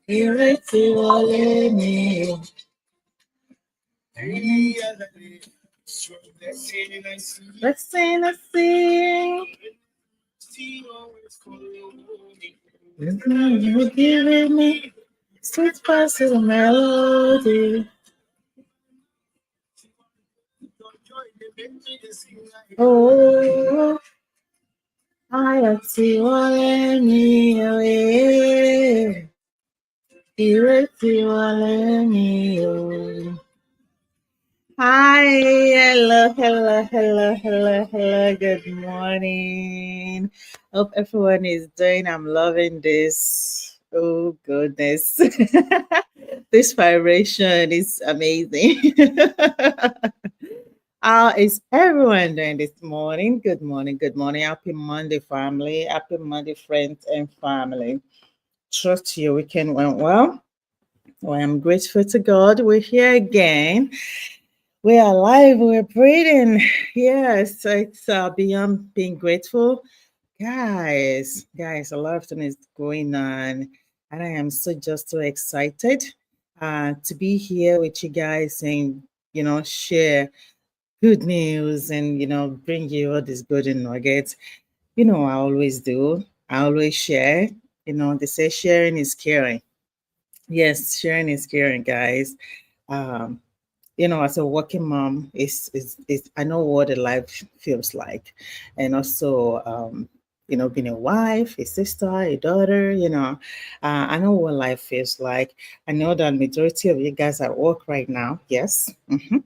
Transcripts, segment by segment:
ìrètí wọlé mi o. Let's sing, let's sing. You're giving me sweet spices of melody. Oh, ayọ̀ tí wọlé mi o. Ìrètí wọlé mi o. Hi, hello. Good morning. Hope everyone is doing. I'm loving this. Oh goodness, this vibration is amazing. How is everyone doing this morning? Good morning, good morning. Happy Monday, family. Happy Monday, friends and family. Trust your weekend went well. Well, I'm grateful to God. We're here again. We're alive, we're breathing. Yes, it's beyond being grateful. Guys, a lot of things is going on, and I am so excited to be here with you guys and, share good news and, bring you all these good nuggets. I always do. I always share. They say sharing is caring. Yes, sharing is caring, guys. Um, as a working mom, is I know what a life feels like, and also, being a wife, a sister, a daughter. I know what life feels like. I know that majority of you guys are at work right now. Yes,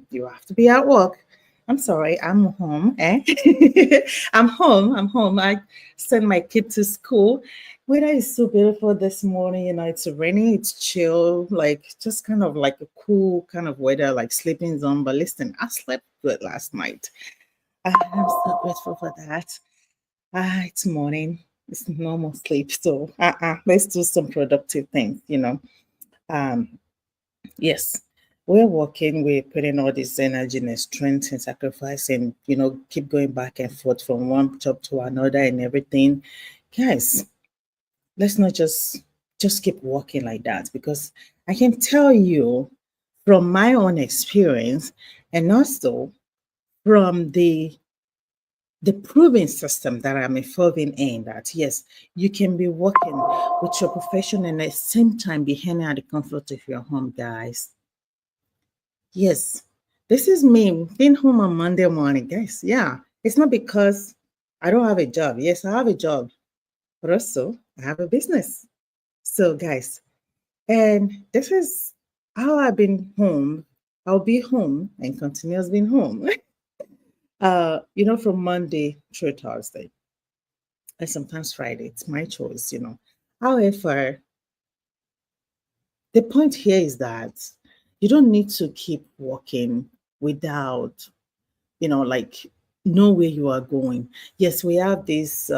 you have to be at work. I'm sorry, I'm home. I'm home. I'm home. I send my kid to school. Weather is so beautiful this morning. It's rainy, it's chill, like just kind of like a cool kind of weather, like sleeping zone. But listen, I slept good last night. I'm so grateful for that. It's morning. It's normal sleep. So let's do some productive things. Um, yes. We're working, we're putting all this energy and strength and sacrifice and keep going back and forth from one job to another and everything. Guys, let's not just keep walking like that, because I can tell you from my own experience and also from the proving system that I'm evolving in, that yes, you can be working with your profession and at the same time be hanging at the comfort of your home, guys. Yes, this is me being home on Monday morning, guys. Yeah, it's not because I don't have a job. Yes, I have a job, but also I have a business. So, guys, and this is how I've been home. I'll be home and continuous being home. From Monday through Thursday. And sometimes Friday. It's my choice. However, the point here is that you don't need to keep working without, like know where you are going. Yes, we have this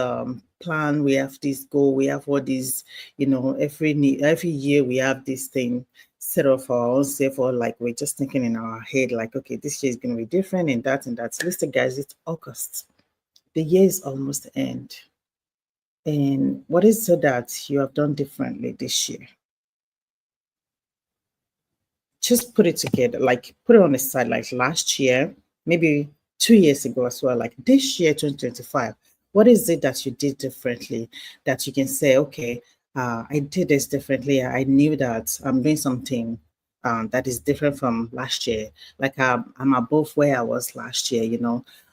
plan, we have this goal, we have all these, every year we have this thing set up for our own self, or like we're just thinking in our head, like, okay, this year is going to be different and that and that. So listen, guys, it's August. The year is almost end. And what is so that you have done differently this year? Just put it together, like put it on the side, like last year, maybe 2 years ago as well, like this year, 2025. What is it that you did differently that you can say, okay, I did this differently. I knew that I'm doing something that is different from last year. Like I'm above where I was last year.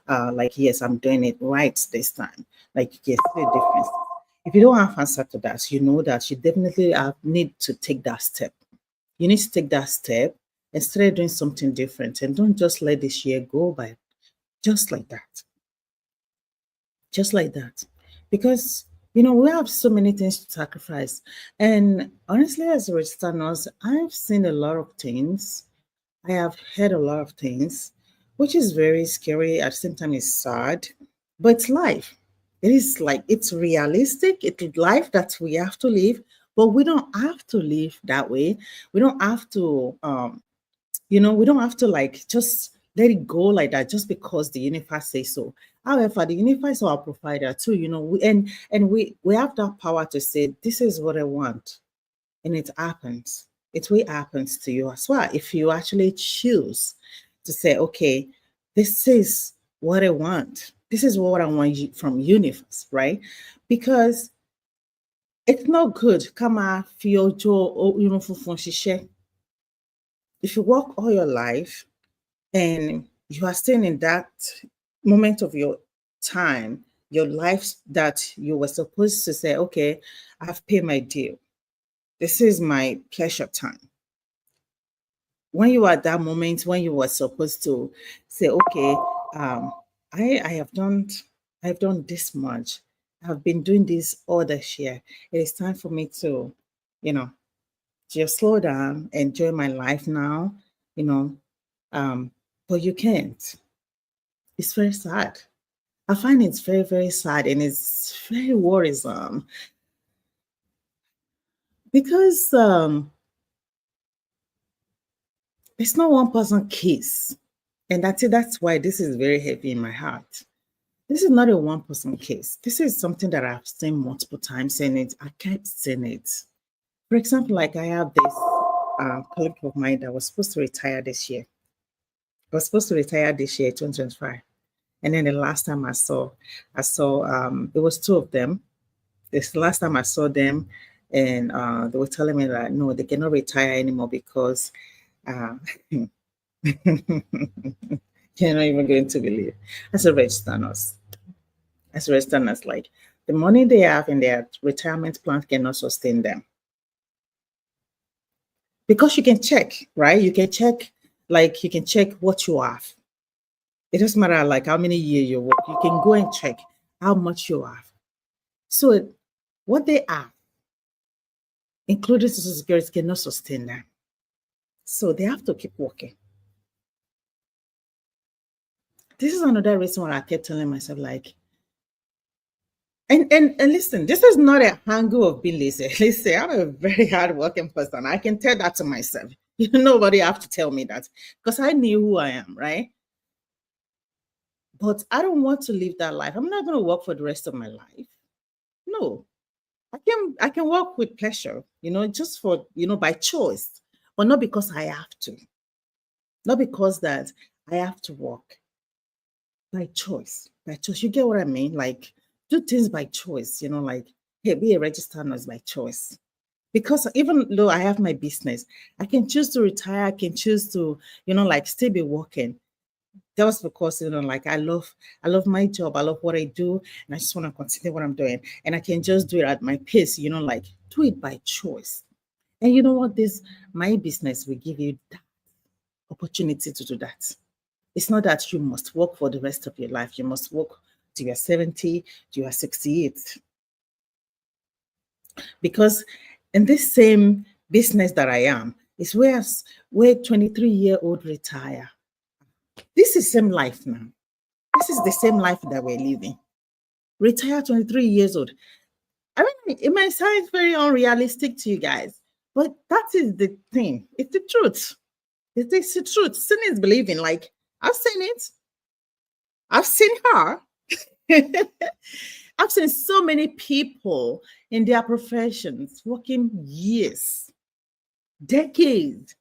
Like, yes, I'm doing it right this time. Like, you can see the difference. If you don't have answer to that, you know that you definitely need to take that step. You need to take that step and start doing something different, and don't just let this year go by just like that. Just like that. Because we have so many things to sacrifice. And honestly, as a registered nurse, I've seen a lot of things. I have heard a lot of things, which is very scary. At the same time, it's sad. But it's life. It is like, it's realistic. It's life that we have to live. But we don't have to live that way. We don't have to we don't have to like just let it go like that just because the universe says so. However, the universe is our provider too, we have that power to say, this is what I want. And it happens. It will happens to you as well. If you actually choose to say, okay, this is what I want. This is what I want from universe, right? Because it's not good. Come on, feel if you work all your life and you are still in that moment of your time, your life that you were supposed to say, okay, I've paid my due. This is my pleasure time. When you are at that moment when you were supposed to say, okay, um, I have done this much. I've been doing this all this year. It is time for me to, you know, just slow down, enjoy my life now, you know. Um, but you can't. It's very sad. I find it's very, very sad and it's very worrisome because it's not one person case. And that's why this is very heavy in my heart. This is not a one person case. This is something that I've seen multiple times and I kept seeing it. For example, like I have this colleague of mine that was supposed to retire this year. I was supposed to retire this year, 2025. And then the last time I saw it was two of them. This last time I saw them, and they were telling me that no, they cannot retire anymore because you're not even going to believe. As a registered nurse, like the money they have in their retirement plan cannot sustain them. Because you can check, right? You can check, like you can check what you have. It doesn't matter like how many years you work. You can go and check how much you have. So what they have, including Social Security, cannot sustain them. So they have to keep working. This is another reason why I kept telling myself, like, and listen, this is not a angle of being lazy. Listen, I'm a very hardworking person. I can tell that to myself. Nobody have to tell me that because I knew who I am, right? But I don't want to live that life. I'm not going to work for the rest of my life. No, I can work with pleasure, just for by choice, but not because I have to. Not because that I have to work. By choice. By choice. You get what I mean? Like do things by choice, like hey, be a registered nurse by choice. Because even though I have my business, I can choose to retire, I can choose to, like still be working. That was because, like I love my job, I love what I do, and I just want to continue what I'm doing. And I can just do it at my pace, like do it by choice. And you know what? This my business will give you that opportunity to do that. It's not that you must work for the rest of your life. You must work to your 70, to your 68. Because in this same business that I am, is where 23-year-old retire. This is same life now. This is the same life that we're living. Retire 23 years old. I mean, it might sound very unrealistic to you guys, but that is the thing. It's the truth. It's the truth. Seeing is believing. Like, I've seen it. I've seen her. I've seen so many people in their professions working years, decades,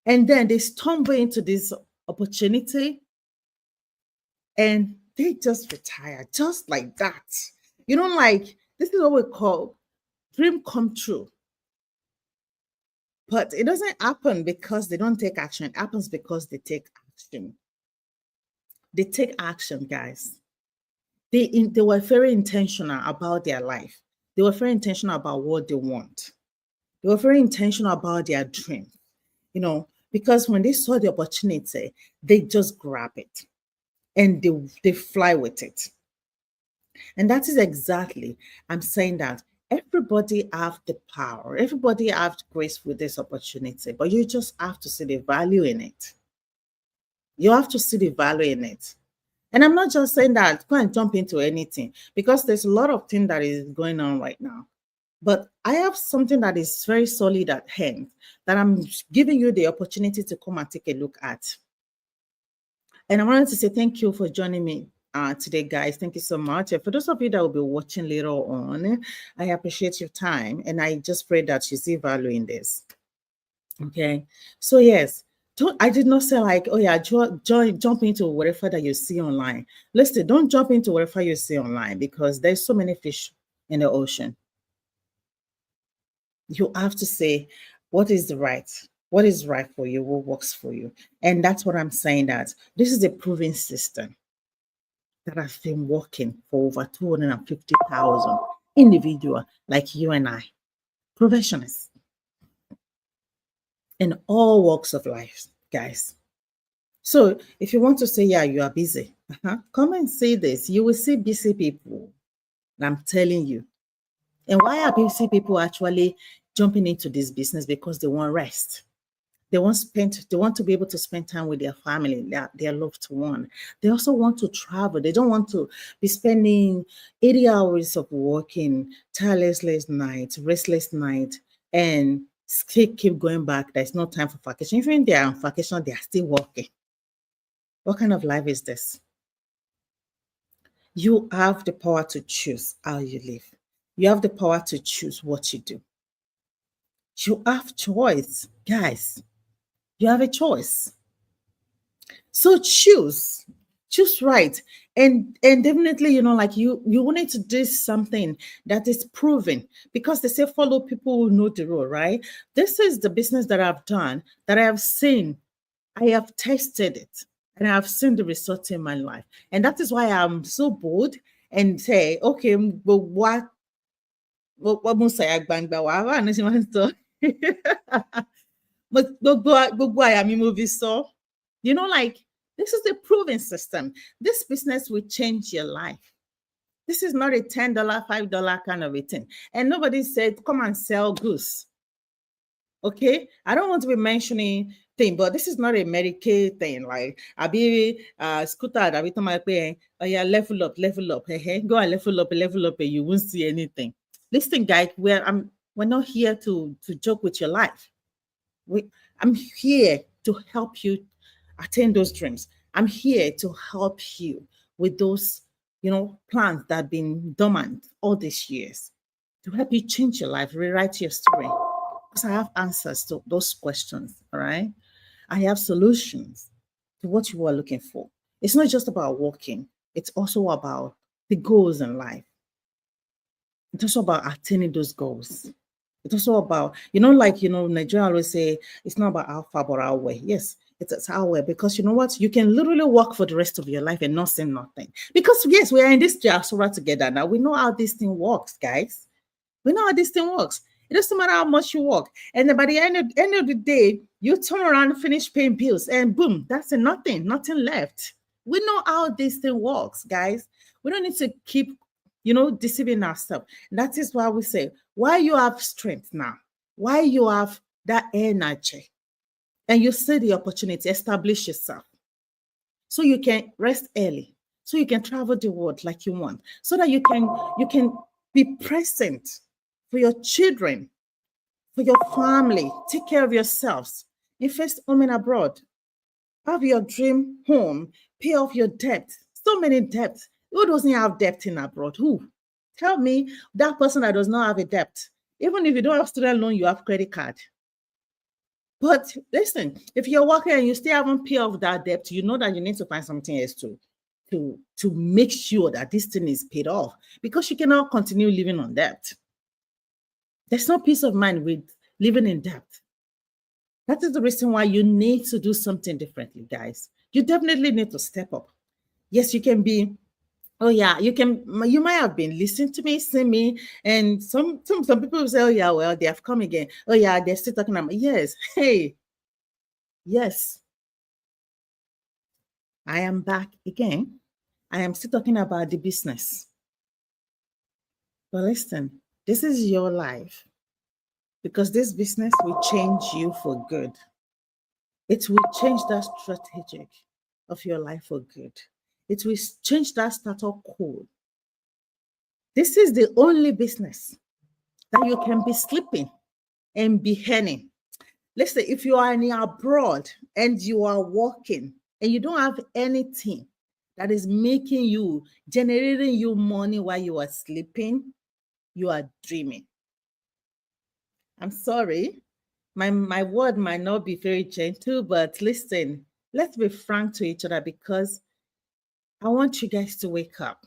and then they stumble into this opportunity and they just retire just like that. Like this is what we call dream come true. But it doesn't happen because they don't take action. It happens because they take action. They take action, guys. They were very intentional about their life. They were very intentional about what they want. They were very intentional about their dream, because when they saw the opportunity, they just grab it and they fly with it. And that is exactly, I'm saying that everybody have the power, everybody have grace with this opportunity, but you just have to see the value in it. You have to see the value in it. And I'm not just saying that go and jump into anything because there's a lot of things that is going on right now. But I have something that is very solid at hand that I'm giving you the opportunity to come and take a look at. And I wanted to say thank you for joining me today, guys. Thank you so much. And for those of you that will be watching later on, I appreciate your time, and I just pray that you see value in this. Okay, so yes, don't, I did not say like, oh yeah, jump into whatever that you see online. Listen, don't jump into whatever you see online because there's so many fish in the ocean. You have to say what is right for you, what works for you. And that's what I'm saying, that this is a proven system that has been working for over 250,000 individual like you and I, professionals in all walks of life, guys. So if you want to say, yeah, you are busy, come and say this. You will see busy people. I'm telling you. And why are busy people actually jumping into this business? Because they want rest. They want to be able to spend time with their family, their loved one. They also want to travel. They don't want to be spending 80 hours of working, tireless night, restless night, and keep going back. There's no time for vacation. Even if they are on vacation, they are still working. What kind of life is this? You have the power to choose how you live. You have the power to choose what you do. You have choice, guys. You have a choice. So choose right. And definitely, like you wanted to do something that is proven, because they say follow people who know the road, right? This is the business that I've done, that I have seen. I have tested it, and I have seen the results in my life. And that is why I'm so bold and say, okay, but what must I gbangba wa wa ni si ma sọ. But gbogbo àyà mi mo fi sọ. Like, this is a proven system. This business will change your life. This is not a $10, $5 kind of a thing. And nobody said, come and sell goose. Okay? I don't want to be mentioning thing, but this is not a Medicaid thing. Like, I'll be scooter, I'll be my pay. Oh yeah, level up. Hey, go and level up, and you won't see anything. Listen, guys, we're not here to joke with your life. I'm here to help you attain those dreams. I'm here to help you with those, plans that have been dormant all these years, to help you change your life, rewrite your story. Because I have answers to those questions, all right? I have solutions to what you are looking for. It's not just about working, it's also about the goals in life. It's also about attaining those goals. It's also about, Nigeria always say it's not about how far, but how well. Yes, it's how well, because you know what? You can literally work for the rest of your life and not say nothing. Because yes, we are in this diaspora together now. We know how this thing works, guys. We know how this thing works. It doesn't matter how much you work. And then by the end of the day, you turn around and finish paying bills, and boom, that's nothing left. We know how this thing works, guys. We don't need to keep deceiving ourselves. That is why we say, why you have strength now, why you have that energy, and you see the opportunity, establish yourself so you can rest early, so you can travel the world like you want, so that you can be present for your children, for your family, take care of yourselves, invest home and abroad, have your dream home, pay off your debt. So many debts. Who doesn't have debt in abroad? Who? Tell me that person that does not have a debt. Even if you don't have student loan, you have credit card. But listen, if you're working and you still haven't paid off that debt, you know that you need to find something else to make sure that this thing is paid off, because you cannot continue living on debt. There's no peace of mind with living in debt. That is the reason why you need to do something differently, guys. You definitely need to step up. Yes, you can be. Oh yeah, you might have been listening to me, seeing me, and some people will say, oh yeah, well, they have come again. Oh yeah, they're still talking about, yes, hey, yes, I am back again. I am still talking about the business. But listen, this is your life, because this business will change you for good. It will change that strategic of your life for good. It will change that status quo. This is the only business that you can be sleeping and be earning. Let's say if you are in abroad and you are working and you don't have anything, that is making you, generating you money while you are sleeping, you are dreaming. I'm sorry. My word might not be very gentle, but listen, let's be frank to each other because I want you guys to wake up.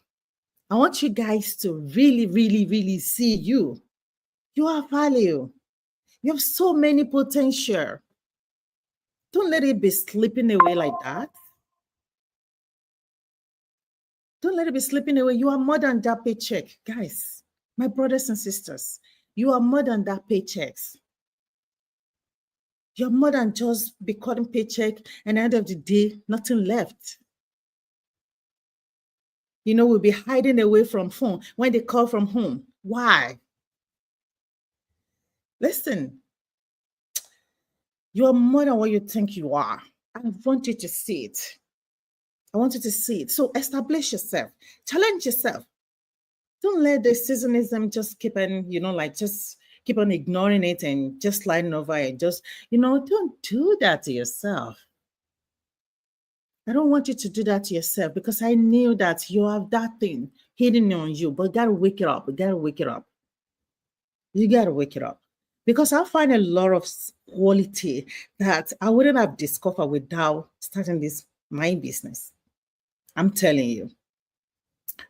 I want you guys to really, really, really see you. You have value. You have so many potential. Don't let it be slipping away like that. Don't let it be slipping away. You are more than that paycheck. Guys, my brothers and sisters, you are more than that paychecks. You're more than just be cutting paycheck and at the end of the day, nothing left. We'll be hiding away from phone when they call from home. Why? Listen, you are more than what you think you are. I want you to see it. I want you to see it. So establish yourself, challenge yourself. Don't let the seasonism just keep on, just keep on ignoring it and just sliding over it. Just, don't do that to yourself. I don't want you to do that to yourself because I knew that you have that thing hidden on you, but you gotta wake it up. You gotta wake it up. You gotta wake it up. Because I find a lot of quality that I wouldn't have discovered without starting this my business. I'm telling you.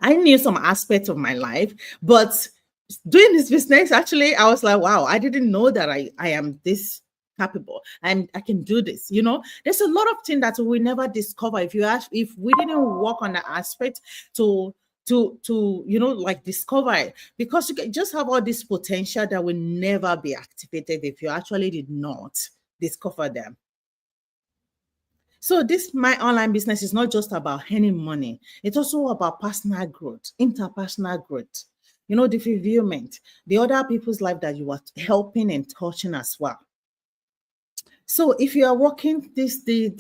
I knew some aspects of my life, but doing this business, actually, I was like, wow, I didn't know that I am this capable and I can do this. There's a lot of things that we never discover if we didn't work on the aspect to like discover it, because you can just have all this potential that will never be activated if you actually did not discover them. So this my online business is not just about earning money. It's also about personal growth, interpersonal growth, the fulfillment, the other people's life that you are helping and touching as well. So if you are working this day,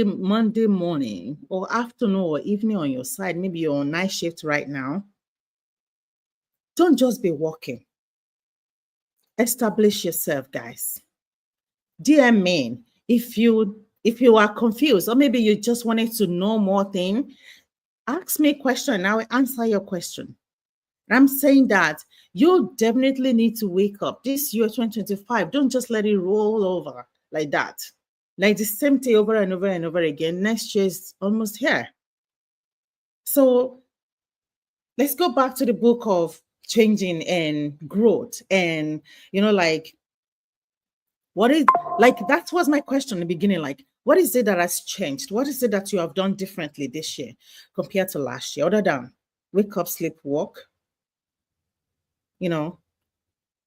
Monday morning or afternoon or evening on your side, maybe you're on night shift right now, don't just be working. Establish yourself, guys. Dear men, if you are confused or maybe you just wanted to know more thing, ask me a question and I will answer your question. I'm saying that you definitely need to wake up. This year 2025, don't just let it roll over like that. Like the same thing over and over and over again. Next year is almost here. So let's go back to the book of changing and growth. And, what is, like, that was my question in the beginning. Like, what is it that has changed? What is it that you have done differently this year compared to last year, other than wake up, sleep, walk?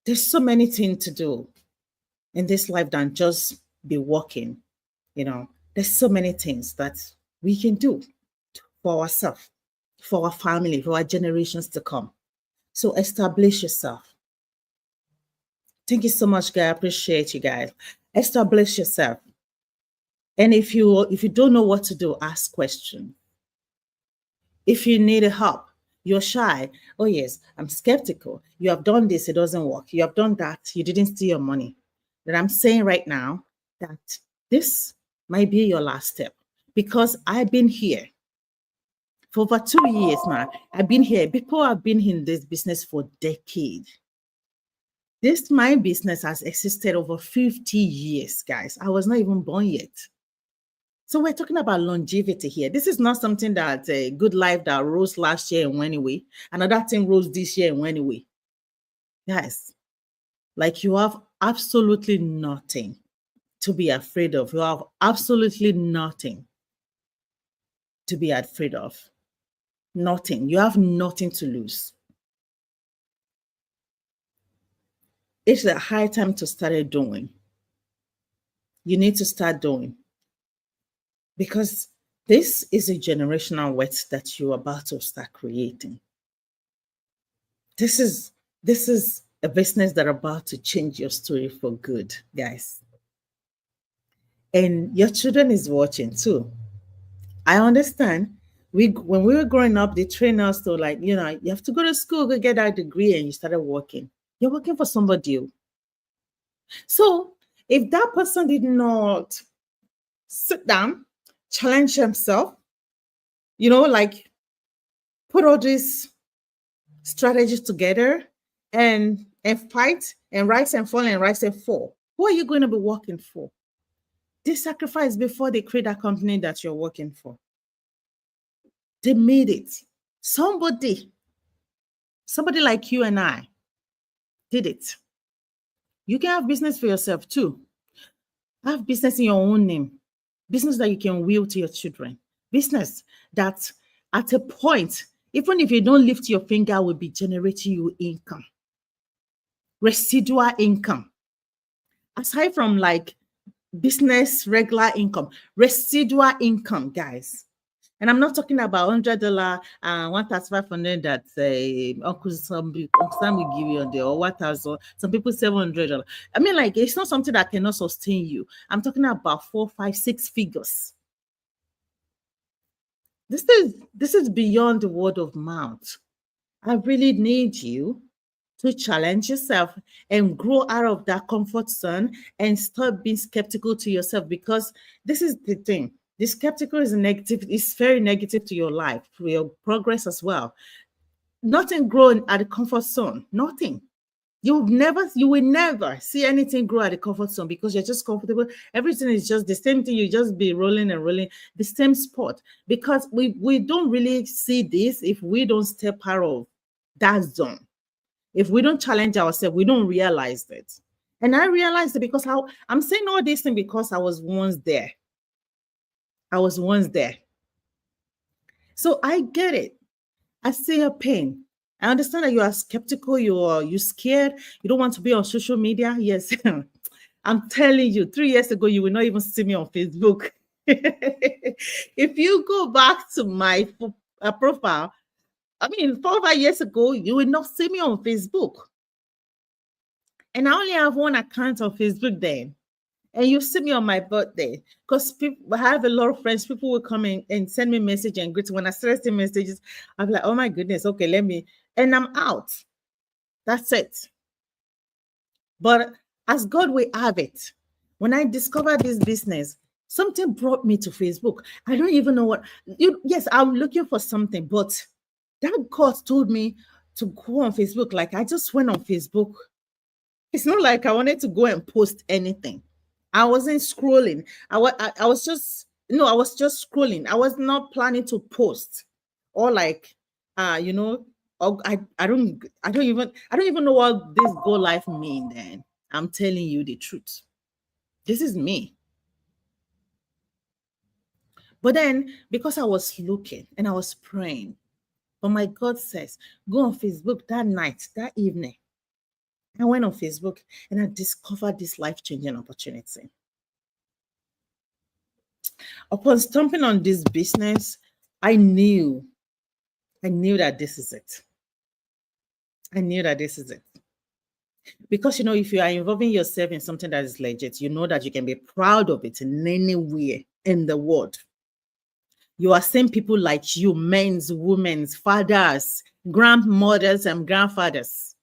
There's so many things to do in this life than just be walking. There's so many things that we can do for ourselves, for our family, for our generations to come. So establish yourself. Thank you so much, guys. I appreciate you guys. Establish yourself. And if you don't know what to do, ask questions. If you need help, you're shy. Oh, yes, I'm skeptical. You have done this, it doesn't work. You have done that, you didn't steal your money. But I'm saying right now that this might be your last step, because I've been here for over 2 years now. I've been here. People have been in this business for decades. My business has existed over 50 years, guys. I was not even born yet. So we're talking about longevity here. This is not something that a good life that rose last year and went away. Another thing rose this year and went away. Guys, like, you have absolutely nothing to be afraid of. You have absolutely nothing to be afraid of. Nothing. You have nothing to lose. It's a high time to start doing. You need to start doing. Because this is a generational wealth that you're about to start creating. This is a business that are about to change your story for good, guys. And your children is watching too. I understand. When we were growing up, they trained us to, like, you have to go to school, go get that degree, and you started working. You're working for somebody. So if that person did not sit down, challenge himself, like put all these strategies together and fight and rise and fall and rise and fall. Who are you going to be working for? They sacrificed before they create that company that you're working for. They made it. Somebody like you and I did it. You can have business for yourself too. Have business in your own name. Business that you can will to your children. Business that at a point, even if you don't lift your finger, will be generating you income. Residual income. Aside from like business, regular income, residual income, guys. And I'm not talking about $100 and 1,500 that Uncle Sam will give you on there, or 1,000. Some people $700. I mean, like, it's not something that cannot sustain you. I'm talking about 4, 5, 6 figures. This is beyond the word of mouth. I really need you to challenge yourself and grow out of that comfort zone and stop being skeptical to yourself, because this is the thing. The skeptical is negative. It's very negative to your life, to your progress as well. Nothing growing at the comfort zone. Nothing. You will never see anything grow at the comfort zone, because you're just comfortable. Everything is just the same thing. You just be rolling and rolling the same spot, because we don't really see this if we don't step out of that zone. If we don't challenge ourselves, we don't realize it. And I realized it because I'm saying all these things because I was once there. So I get it. I see your pain. I understand that you are skeptical, you're scared, you don't want to be on social media. Yes. I'm telling you, 3 years ago, you will not even see me on Facebook. If you go back to my profile, 4 or 5 years ago, you will not see me on Facebook. And I only have one account on Facebook then. And you see me on my birthday, because I have a lot of friends. People will come in and send me message and greet. When I start sending messages, I'm like, oh my goodness, okay, and I'm out. That's it. But as God will have it, when I discovered this business, something brought me to Facebook. I don't even know what. Yes, I'm looking for something, but that God told me to go on Facebook. Like, I just went on Facebook. It's not like I wanted to go and post anything. I wasn't scrolling. I was just scrolling. I was not planning to post or like or I don't even know what this go life mean then. I'm telling you the truth. This is me. But then, because I was looking and I was praying, but my God says, go on Facebook that night, that evening. I went on Facebook and I discovered this life-changing opportunity. Upon stumbling on this business, I knew that this is it. I knew that this is it. Because, if you are involving yourself in something that is legit, you know that you can be proud of it in anywhere in the world. You are seeing people like you, men's, women's, fathers, grandmothers, and grandfathers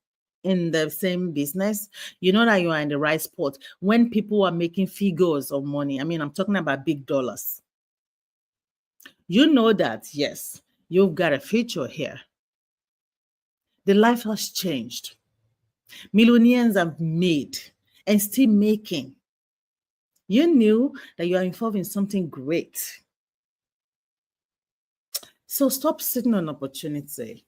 in the same business. You know that you are in the right spot. When people are making figures of money, I'm talking about big dollars. You know that, yes, you've got a future here. The life has changed. Millionaires have made and still making. You knew that you are involved in something great. So stop sitting on opportunity.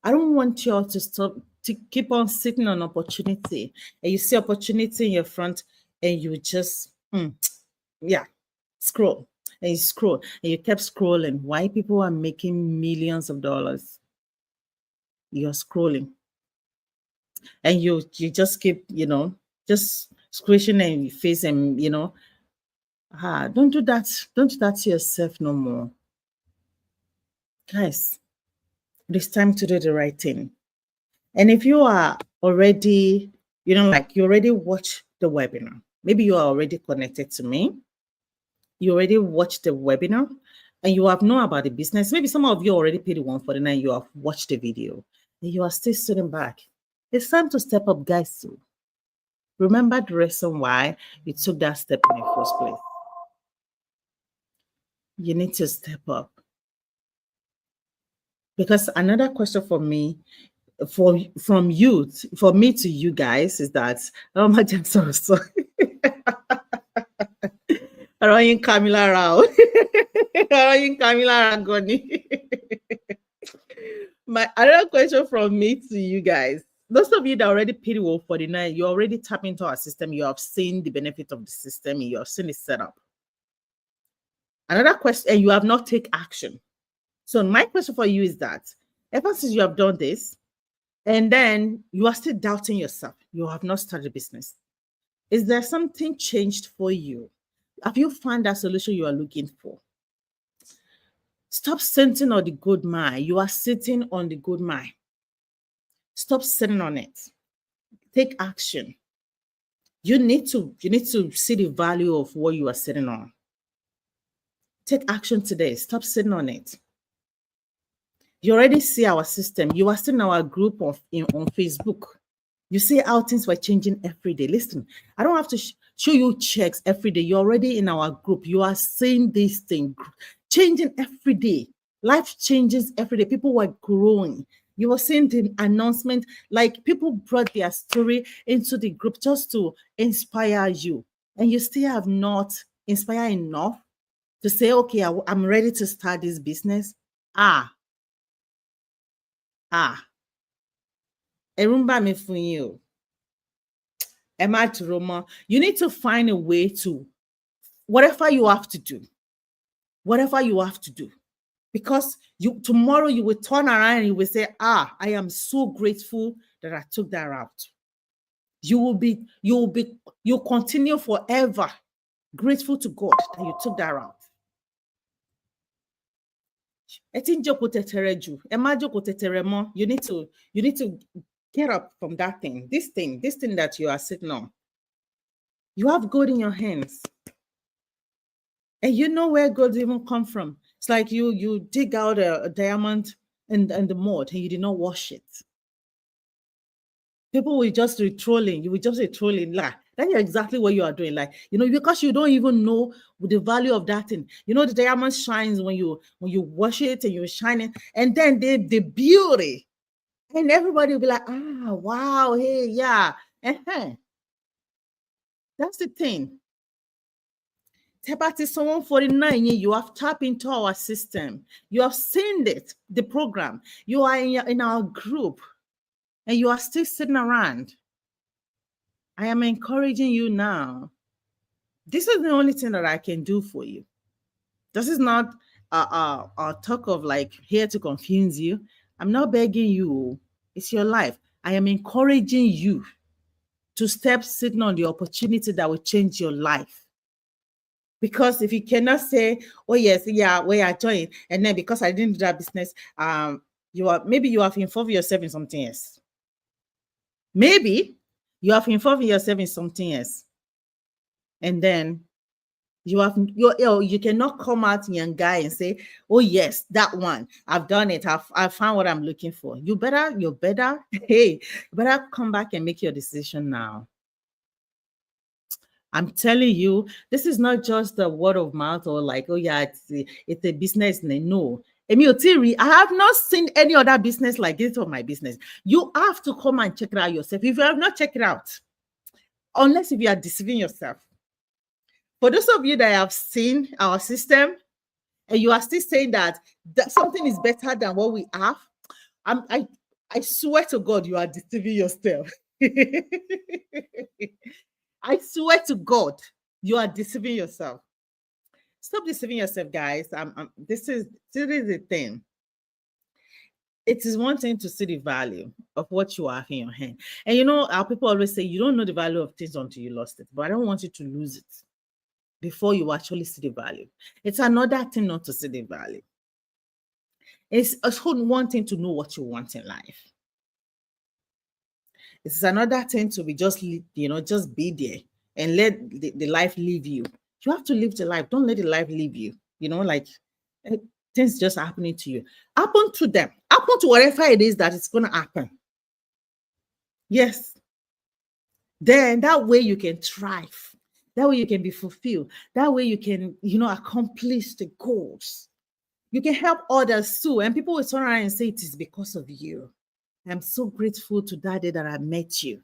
I don't want you all to keep on sitting on opportunity, and you see opportunity in your front and you just, scroll. And you scroll and you kept scrolling. Why people are making millions of dollars? You're scrolling. And you just keep, just squishing in your face and, don't do that. Don't do that to yourself no more. Guys, it's time to do the right thing. And if you are already, you already watched the webinar, maybe you are already connected to me, you already watched the webinar, and you have known about the business. Maybe some of you already paid the $149, you have watched the video, and you are still sitting back. It's time to step up, guys, too. Remember the reason why you took that step in the first place. You need to step up. Because another question for me, from you, for me to you guys is that, oh my God, I'm so sorry. Aroyin Kamila Rao. Aroyin Kamila Ragoni. My another question from me to you guys. Those of you that already paid Wolf 49, you already tap into our system. You have seen the benefit of the system. You have seen it set up. Another question, and you have not take action. So my question for you is that ever since you have done this, and then you are still doubting yourself, you have not started a business. Is there something changed for you? Have you found that solution you are looking for? Stop sitting on the good mind. You are sitting on the good mind. Stop sitting on it. Take action. You need to see the value of what you are sitting on. Take action today. Stop sitting on it. You already see our system. You are still in our group on Facebook. You see how things were changing every day. Listen, I don't have to show you checks every day. You're already in our group. You are seeing this thing changing every day. Life changes every day. People were growing. You were seeing the announcement, like people brought their story into the group just to inspire you. And you still have not inspired enough to say, okay, I'm ready to start this business. Ah, Erumba me fun you. Emma Roma, you need to find a way to whatever you have to do. Whatever you have to do. Because tomorrow you will turn around and you will say, I am so grateful that I took that route. You'll continue forever grateful to God that you took that route. You need to get up from that thing. This thing that you are sitting on. You have gold in your hands. And you know where gold even come from. It's like you dig out a diamond in the mud and you did not wash it. People will just be trolling. You will just be trolling. Like, that's exactly what you are doing. Like, because you don't even know the value of that thing. The diamond shines when you wash it and you shine it. And then the beauty. And everybody will be like, wow, hey, yeah. Uh-huh. That's the thing. Tepati someone 49, you have tapped into our system. You have seen it, the program. You are in our group and you are still sitting around. I am encouraging you now. This is the only thing that I can do for you. This is not a talk of like here to confuse you. I'm not begging you. It's your life. I am encouraging you to step sitting on the opportunity that will change your life. Because if you cannot say, oh yes, yeah, where I joined, and then because I didn't do that business, you have involved yourself in something else. Maybe you have involved yourself in something else. And then you cannot come out young guy and say, oh yes, that one, I've done it. I've found what I'm looking for. You better, hey, you better come back and make your decision now. I'm telling you, this is not just the word of mouth or like, oh yeah, it's a business. No. I have not seen any other business like this on my business. You have to come and check it out yourself. If you have not checked it out, unless if you are deceiving yourself. For those of you that have seen our system and you are still saying that something is better than what we have, I swear to God, you are deceiving yourself. I swear to God, you are deceiving yourself. Stop deceiving yourself, guys. This is the thing. It is one thing to see the value of what you have in your hand. And our people always say you don't know the value of things until you lost it. But I don't want you to lose it before you actually see the value. It's another thing not to see the value. It's one thing to know what you want in life. It's another thing to be just be there and let the life leave you. You have to live the life. Don't let the life leave you. Like things just happening to you. Happen to them. Happen to whatever it is that it's going to happen. Yes. Then that way you can thrive. That way you can be fulfilled. That way you can, accomplish the goals. You can help others too. And people will turn around and say, it is because of you. I'm so grateful to that day that I met you.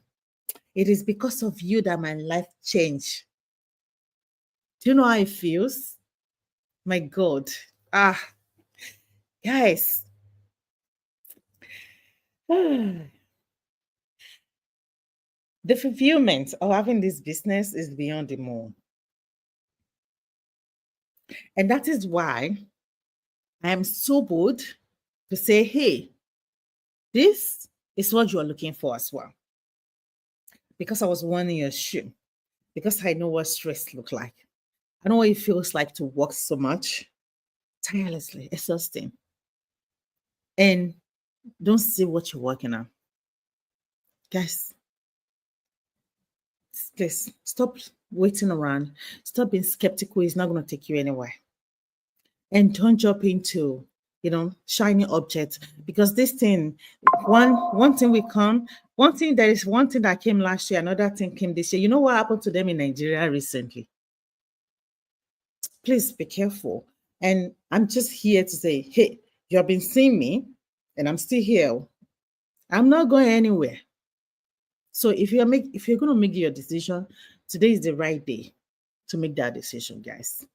It is because of you that my life changed. Do you know how it feels? My God. Guys. The fulfillment of having this business is beyond the moon. And that is why I am so bold to say, hey, this is what you are looking for as well. Because I was one in your shoe. Because I know what stress looks like. I know what it feels like to work so much, tirelessly, exhausting. And don't see what you're working on. Guys, please stop waiting around. Stop being skeptical. It's not going to take you anywhere. And don't jump into, shiny objects, because this thing, one thing one thing that came last year, another thing came this year. You know what happened to them in Nigeria recently? Please be careful. And I'm just here to say, hey, you have been seeing me and I'm still here. I'm not going anywhere. So if you're going to make your decision, today is the right day to make that decision, guys.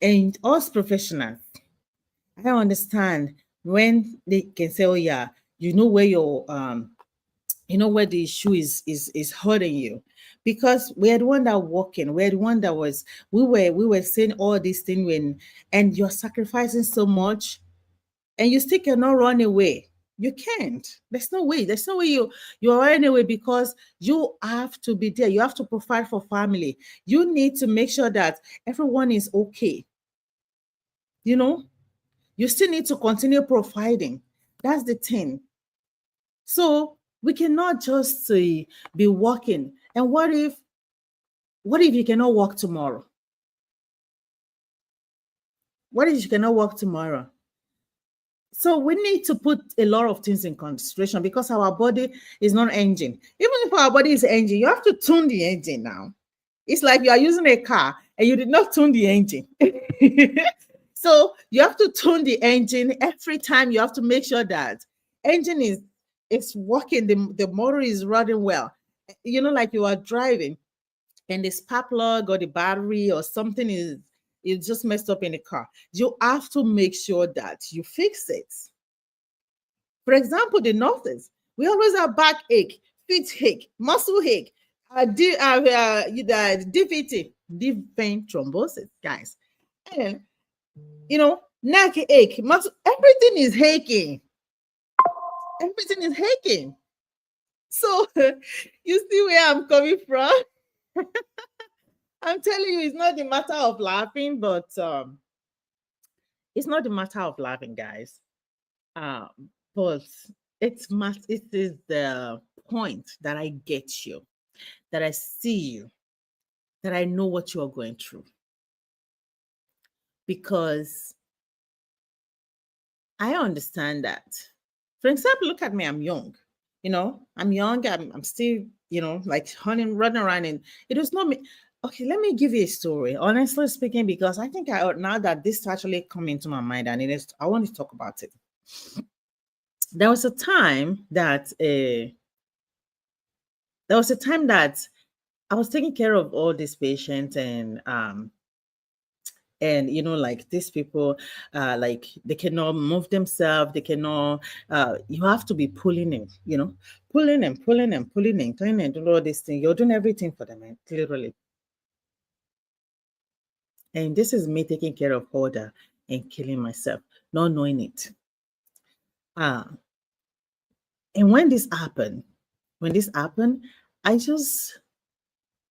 And us professionals, I understand when they can say, oh yeah, you know where your where the issue is hurting you, because we're the one that working, we're the one that we were saying all these things and you're sacrificing so much, and you still cannot run away. You can't. There's no way you are running away, because you have to be there. You have to provide for family. You need to make sure that everyone is okay. You still need to continue providing. That's the thing. So we cannot just be working. And what if you cannot work tomorrow? What if you cannot work tomorrow? So we need to put a lot of things in consideration, because our body is not engine. Even if our body is engine, you have to tune the engine now. It's like you are using a car and you did not tune the engine. So you have to tune the engine every time. You have to make sure that engine is working, the motor is running well. Like you are driving and the spark plug or the battery or something is just messed up in the car. You have to make sure that you fix it. For example, the nurses, we always have backache, feet ache, muscle ache, DVT, deep vein thrombosis, guys. And neck ache, muscle, everything is aching. Everything is aching. So you see where I'm coming from? I'm telling you, it's not the matter of laughing, but it's not the matter of laughing, guys. But it is the point that I get you, that I see you, that I know what you are going through. Because I understand that. For example, look at me, I'm young. I'm young, I'm still, like running around, and it was not me. Okay, let me give you a story, honestly speaking, because I think now that this actually come into my mind, and I want to talk about it. There was a time that I was taking care of all these patients, and like these people, like they cannot move themselves, they cannot, you have to be pulling them, pulling and pulling and pulling and cleaning and doing all these things. You're doing everything for them, literally. And this is me taking care of order and killing myself, not knowing it. And when this happened, I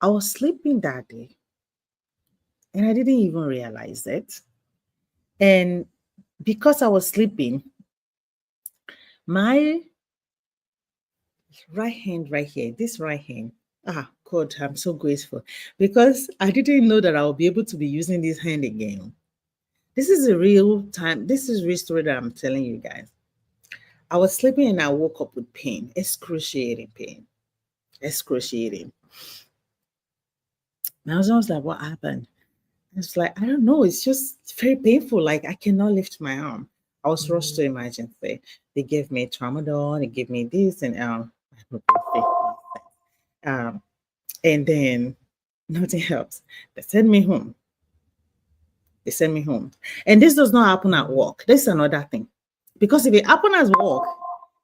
was sleeping that day, and I didn't even realize it. And because I was sleeping, my right hand right here, this right hand, God, I'm so grateful, because I didn't know that I would be able to be using this hand again. This is a real story that I'm telling you guys. I was sleeping and I woke up with pain, excruciating pain, excruciating. My husband was like, what happened? It's like, I don't know, it's just very painful. Like I cannot lift my arm. I was rushed to emergency. They gave me tramadol, they gave me this and um and then nothing helps. They send me home. They send me home. And this does not happen at work. This is another thing. Because if it happen at work,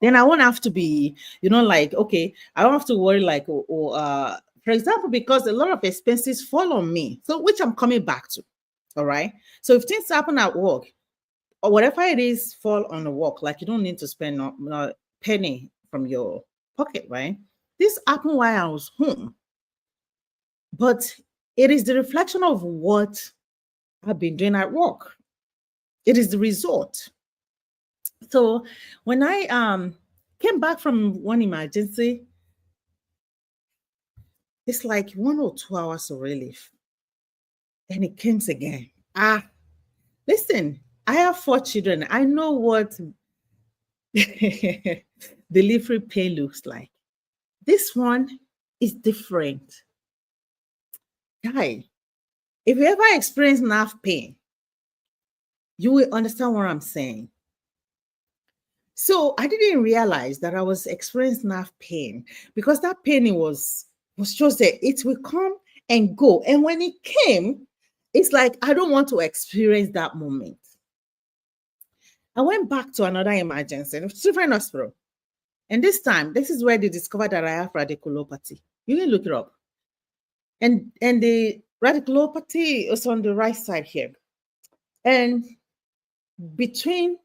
then I won't have to be, like, okay, I don't have to worry like, for example, because a lot of expenses fall on me. So which I'm coming back to. All right. So if things happen at work or whatever it is fall on the work, like you don't need to spend not penny from your pocket, right? This happened while I was home. But it is the reflection of what I've been doing at work. It is the result. So when I came back from one emergency, it's like 1 or 2 hours of relief. And it comes again. Listen, I have 4 children. I know what delivery pain looks like. This one is different. Guy, if you ever experience nerve pain, you will understand what I'm saying. So I didn't realize that I was experiencing nerve pain because that pain was just there. It will come and go. And when it came, it's like I don't want to experience that moment. I went back to another emergency, a different hospital. And this time, this is where they discovered that I have radiculopathy. You can look it up. And the radiculopathy is on the right side here. And between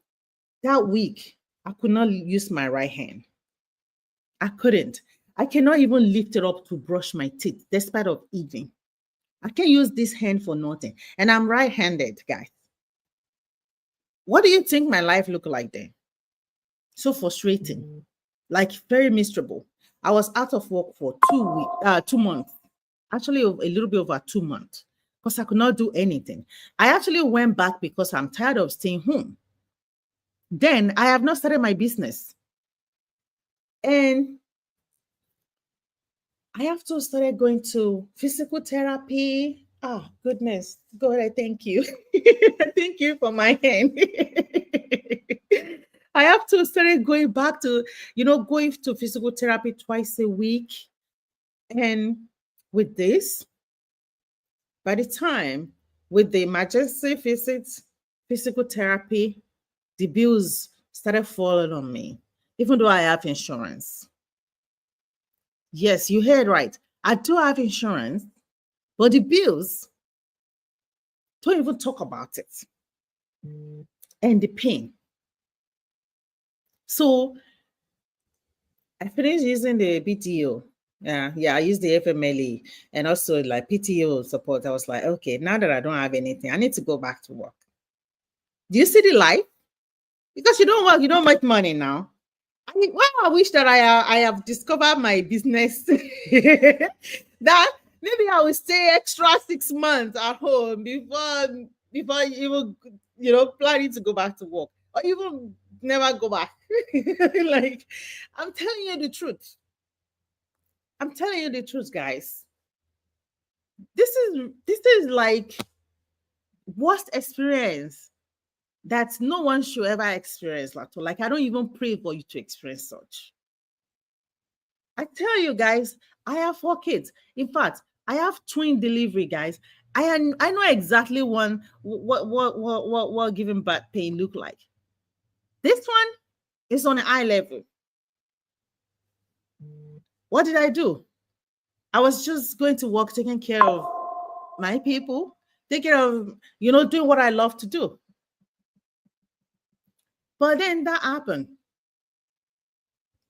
that week, I could not use my right hand. I couldn't. I cannot even lift it up to brush my teeth, despite of eating. I can't use this hand for nothing. And I'm right-handed, guys. What do you think my life looked like then? So frustrating, like very miserable. I was out of work for 2 months, actually a little bit over 2 months, because I could not do anything. I actually went back because I'm tired of staying home. Then I have not started my business. And I have to start going to physical therapy. Oh, goodness. God, I thank you. Thank you for my hand. I have to start going back to, going to physical therapy twice a week. And with this, by the time with the emergency visits, physical therapy, the bills started falling on me, even though I have insurance. Yes, you heard right. I do have insurance, but the bills, don't even talk about it. And the pain. So I finished using the PTO. Yeah, I used the FMLE and also like PTO support. I was like, okay, now that I don't have anything, I need to go back to work. Do you see the light? Because you don't work, you don't make money now. I wish that I have discovered my business that maybe I will stay extra 6 months at home before even planning to go back to work or even never go back. Like I'm telling you the truth. I'm telling you the truth, guys. This is like worst experience that no one should ever experience. Like I don't even pray for you to experience such. I tell you guys, I have 4 kids. In fact, I have twin delivery, guys. I know exactly what giving birth pain look like. This one is on an eye level. What did I do? I was just going to work, taking care of my people, taking care of doing what I love to do. But then that happened.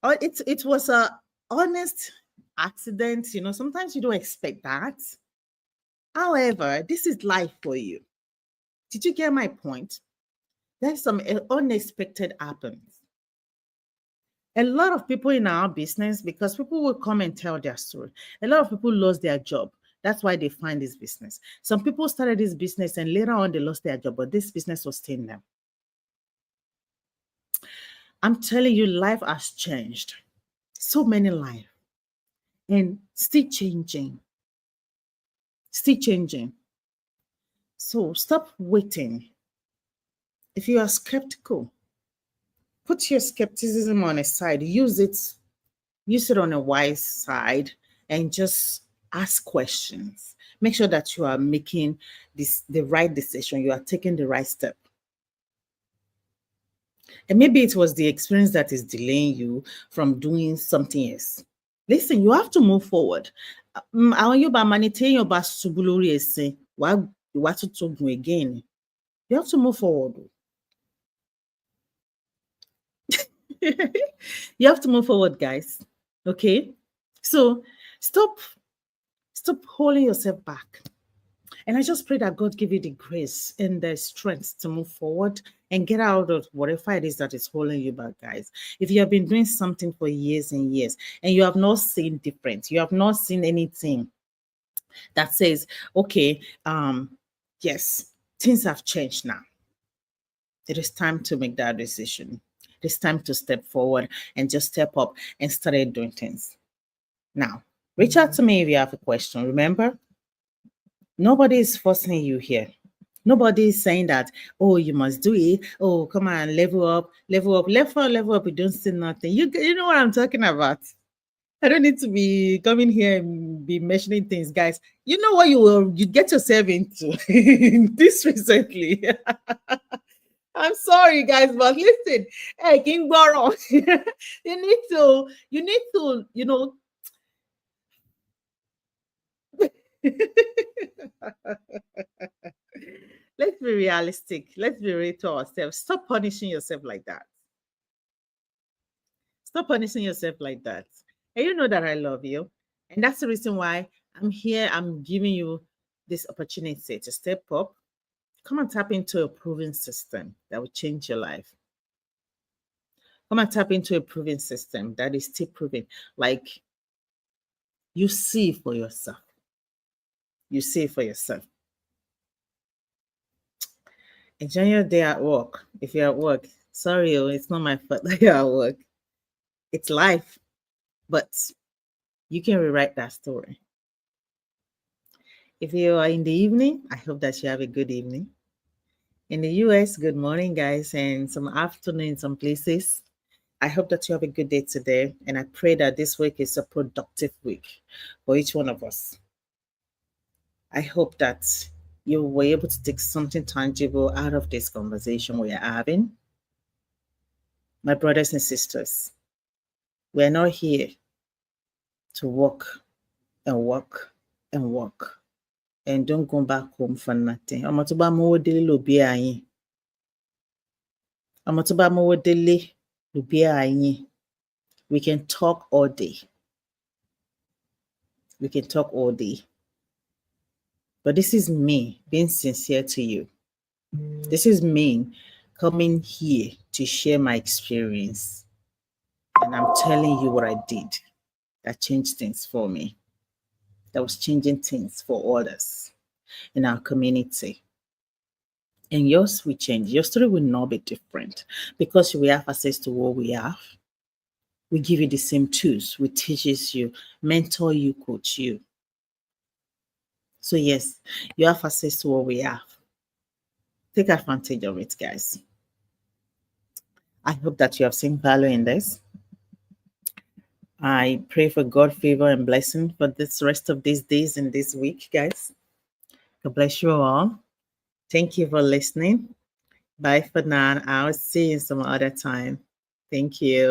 It was a honest accident. Sometimes you don't expect that. However, this is life for you. Did you get my point? There's some unexpected happens. A lot of people in our business, because people will come and tell their story. A lot of people lost their job. That's why they find this business. Some people started this business and later on they lost their job, but this business was staying them. I'm telling you, life has changed. So many lives. And still changing. Still changing. So stop waiting. If you are skeptical, put your skepticism on a side. Use it on a wise side and just ask questions. Make sure that you are making the right decision. You are taking the right step. And maybe it was the experience that is delaying you from doing something else. Listen, you have to move forward. Àwọn yóò bá máa ní téèyàn bá ṣubú lórí ẹ̀sìn, wàá tún tó gùn again. You have to move forward. You have to move forward, guys. Okay? So stop holding yourself back. And I just pray that God give you the grace and the strength to move forward and get out of whatever it is that is holding you back, guys. If you have been doing something for years and years and you have not seen different, you have not seen anything that says, okay, yes, things have changed now. It is time to make that decision. It is time to step forward and just step up and start doing things. Now, reach out to me if you have a question. Remember, nobody is forcing you here. Nobody is saying that, oh, you must do it. Oh, come on, level up. You don't see nothing. You know what I'm talking about. I don't need to be coming here and be mentioning things, guys. You know what you get yourself into this recently. I'm sorry, guys, but listen, hey, King Boro, you need to, let's be realistic. Let's be real to ourselves. Stop punishing yourself like that. Stop punishing yourself like that. And you know that I love you. And that's the reason why I'm here. I'm giving you this opportunity to step up. Come and tap into a proven system that will change your life. Come and tap into a proven system that is still proven. Like you see for yourself. You see for yourself. Enjoy your day at work. If you're at work, sorry, it's not my fault that you're at work. It's life, but you can rewrite that story. If you are in the evening, I hope that you have a good evening. In the US, good morning, guys, and some afternoon in some places. I hope that you have a good day today, and I pray that this week is a productive week for each one of us. I hope that you were able to take something tangible out of this conversation we are having. My brothers and sisters, we are not here to work and work and work and don't go back home for nothing. Ọmọ tó bá mówó délé ló bí àyín. Ọmọ tó bá mówó délé ló bí àyín. We can talk all day. We can talk all day. But this is me being sincere to you. This is me coming here to share my experience. And I'm telling you what I did that changed things for me. That was changing things for others in our community. And yours will change. Your story will not be different because we have access to what we have. We give you the same tools. We teaches you, mentor you, coach you. So yes, you have access to what we have. Take advantage of it, guys. I hope that you have seen value in this. I pray for God favor and blessing for this rest of these days and this week, guys. God bless you all. Thank you for listening. Bye for now. I'll see you some other time. Thank you.